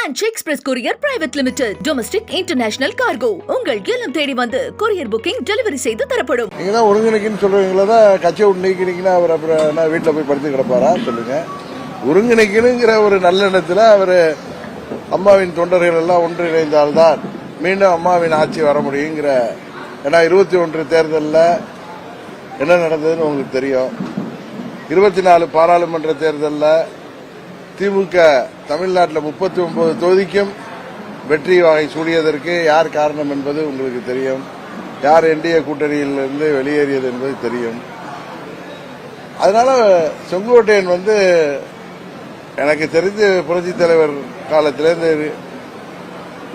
Branch express courier private limited. Domestic international cargo. உங்கள் இல்லம் தேடி வந்து கொரியர் புக்கிங் டெலிவரி செய்து தரப்படும். நீங்க தான் ஒருங்கிணைக்குன்னு சொல்றீங்களா? தான் கட்சியை நீக்கினீங்கன்னா அவர் அப்புறம் நான் வீட்டில் போய் படுத்து கிடப்பாரா சொல்லுங்க. ஒருங்கிணைக்கணுங்கிற ஒரு நல்லெண்ணத்தில் அவர் அம்மாவின் தொண்டர்கள் எல்லாம் ஒன்றிணைந்தால்தான் மீண்டும் அம்மாவின் ஆட்சி வர முடியுங்கிற. ஏன்னா 21 தேர்தலில் என்ன நடந்ததுன்னு உங்களுக்கு தெரியும். 24 பாராளுமன்ற தேர்தலில் திமுக தமிழ்நாட்டில் 39 தொகுதிக்கும் வெற்றி வாகை சூடியதற்கு யார் காரணம் என்பது உங்களுக்கு தெரியும். யார் என்டிஏ கூட்டணியிலிருந்து வெளியேறியது என்பது தெரியும். அதனால செங்கோட்டையன் எனக்கு தெரிந்து புரட்சித் தலைவர் காலத்திலிருந்து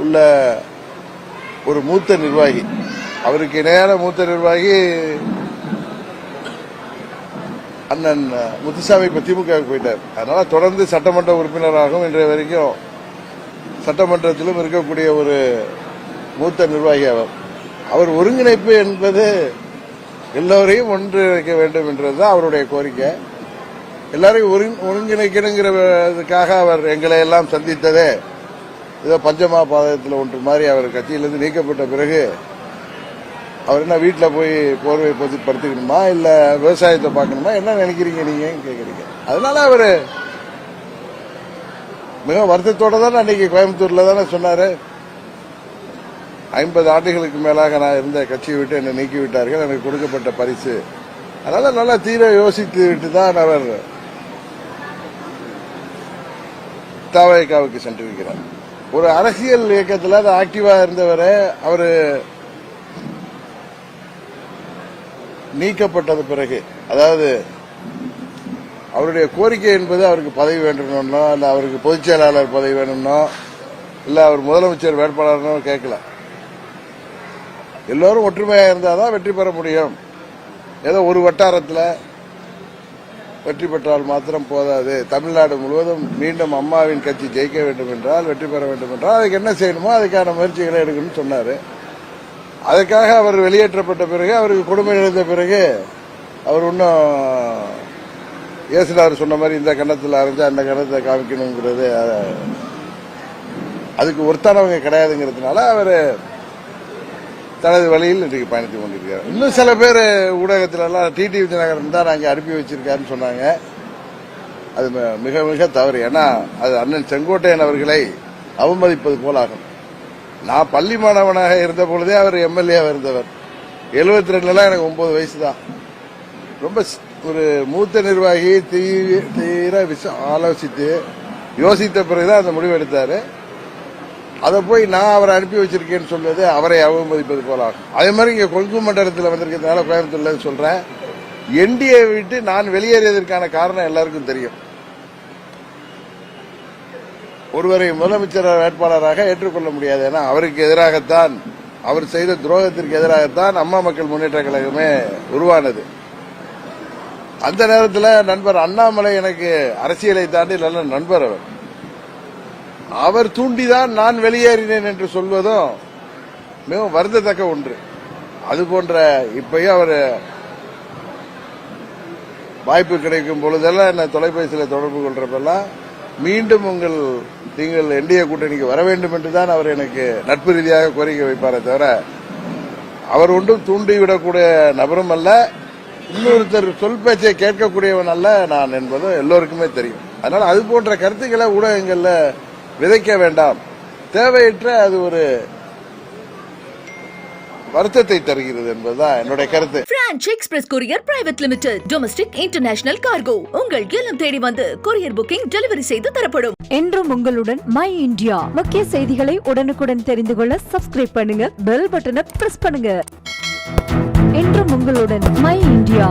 உள்ள ஒரு மூத்த நிர்வாகி. அவருக்கு இணையான மூத்த நிர்வாகி அண்ணன் முத்துசாமி இப்ப திமுகவுக்கு போயிட்டார். அதனால தொடர்ந்து சட்டமன்ற உறுப்பினராகவும் இன்றைய வரைக்கும் சட்டமன்றத்திலும் இருக்கக்கூடிய ஒரு மூத்த நிர்வாகி அவர் ஒருங்கிணைப்பு என்பது எல்லோரையும் ஒன்றிணைக்க வேண்டும் என்றதுதான் அவருடைய கோரிக்கை. எல்லாரையும் ஒருங்கிணைக்கணுங்கிறதுக்காக அவர் எங்களை எல்லாம் சந்தித்ததே ஏதோ பஞ்சமா பாதத்தில் ஒன்று மாதிரி அவர் கட்சியிலிருந்து நீக்கப்பட்ட பிறகு அவர் என்ன வீட்டில் போய் போர்வை படுத்துக்கணுமா இல்ல விவசாயத்தை பார்க்கணுமா என்ன நினைக்கிறீங்க நீங்க கேட்குறீங்க. அதனால அவரு மிக வருத்தத்தோட தானே அன்னைக்கு கோயம்புத்தூர்ல தானே சொன்னாரு, 50 ஆண்டுகளுக்கு மேலாக நான் இருந்த கட்சியை விட்டு என்னை நீக்கி விட்டார்கள், எனக்கு கொடுக்கப்பட்ட பரிசு. அதனால நல்லா தீர யோசித்து விட்டு தான் அவர் தவேகாவுக்கு சென்றிருக்கிறார். ஒரு அரசியல் இயக்கத்தில் அது ஆக்டிவா இருந்தவரை அவரு நீக்கப்பட்டது பிறகு, அதாவது அவருடைய கோரிக்கை என்பது அவருக்கு பதவி வேண்டும்னோ இல்ல அவருக்கு பொதுச் செயலாளர் பதவி வேணும்னோ இல்ல அவர் முதலமைச்சர் வேட்பாளர்னோ கேட்கல. எல்லோரும் ஒற்றுமையா இருந்தாதான் வெற்றி பெற முடியும். ஏதோ ஒரு வட்டாரத்தில் வெற்றி பெற்றால் மாத்திரம் போதாது. தமிழ்நாடு முழுவதும் மீண்டும் அம்மாவின் கட்சி ஜெயிக்க வேண்டும் என்றால், வெற்றி பெற வேண்டும் என்றால் அதுக்கு என்ன செய்யணுமோ அதுக்கான முயற்சிகளை எடுக்கணும்னு சொன்னாரு. அதுக்காக அவர் வெளியேற்றப்பட்ட பிறகு, அவருக்கு கொடுமை எழுந்த பிறகு அவர் இன்னும் ஏசுனார் சொன்ன மாதிரி இந்த கண்ணத்தில் அரைஞ்சா அந்த கண்ணத்தை காமிக்கணுங்கிறது அதுக்கு ஒருத்தானவங்க கிடையாதுங்கிறதுனால அவர் தனது வழியில் இன்றைக்கு பயணித்துக் கொண்டிருக்கிறார். இன்னும் சில பேர் ஊடகத்தில எல்லாம் டிடிவி தினகரன் தான் அங்கே அனுப்பி வச்சிருக்காருன்னு சொன்னாங்க. அது மிக மிக தவறு. ஏன்னா அது அண்ணன் செங்கோட்டையன் அவர்களை அவமதிப்பது போலாகும். நான் பள்ளி மாணவனாக இருந்த பொழுதே அவர் எம்எல்ஏவா இருந்தவர். 72 எனக்கு 9 வயசு தான். ரொம்ப ஒரு மூத்த நிர்வாகி தீர ஆலோசித்து யோசித்த பிறகுதான் அந்த முடிவு எடுத்தாரு. அதை போய் நான் அவரை அனுப்பி வச்சிருக்கேன்னு சொல்வது அவரை அவமதிப்பது போல ஆகும். அதே மாதிரி இங்க கொங்கு மண்டலத்தில் வந்திருக்கிறதுனால கோயம்புத்தூர்ல சொல்றேன், என்டிஏ விட்டு நான் வெளியேறியதற்கான காரணம் எல்லாருக்கும் தெரியும். ஒருவரை முதலமைச்சர் வேட்பாளராக ஏற்றுக்கொள்ள முடியாது. ஏன்னா அவருக்கு எதிராகத்தான், அவர் செய்த துரோகத்திற்கு எதிராகத்தான் அம்மா மக்கள் முன்னேற்ற கழகமே உருவானது. அந்த நேரத்தில் நண்பர் அண்ணாமலை எனக்கு அரசியலை தாண்டி நல்ல நண்பர். அவர் தூண்டிதான் நான் வெளியேறினேன் என்று சொல்வதும் மிகவும் வருந்தத்தக்க ஒன்று. அது போன்ற இப்பயும் அவர் வாய்ப்பு கிடைக்கும் பொழுதெல்லாம் என்ன தொலைபேசியில் தொடர்பு கொள்றப்பெல்லாம் மீண்டும் நீங்கள் என்டிஏ கூட்டணிக்கு வர வேண்டும் என்றுதான் அவர் எனக்கு நட்பு ரீதியாக கோரிக்கை வைப்பாரே தவிர அவர் ஒன்றும் தூண்டிவிடக்கூடிய நபரும் அல்ல, இன்னொருத்தர் சொல் பேச்சை கேட்கக்கூடியவன் அல்ல நான் என்பது எல்லோருக்குமே தெரியும். அதனால அது போன்ற கருத்துக்களை ஊடகங்கள்ல விதைக்க வேண்டாம். தேவையற்ற அது ஒரு வருத்தத்தை தருகிறது என்பதுதான் என்னுடைய கருத்து. Branch express courier private limited. Domestic international cargo. உங்கள் இல்லம் தேடி வந்து கொரியர் புக்கிங் டெலிவரி செய்து தரப்படும். என்றும் உங்களுடன் மை இந்தியா. முக்கிய செய்திகளை உடனுக்குடன் தெரிந்து கொள்ள சப்ஸ்கிரைப் பண்ணுங்க, பெல் பட்டனை பிரஸ் பண்ணுங்க. என்றும் உங்களுடன் மை இந்தியா.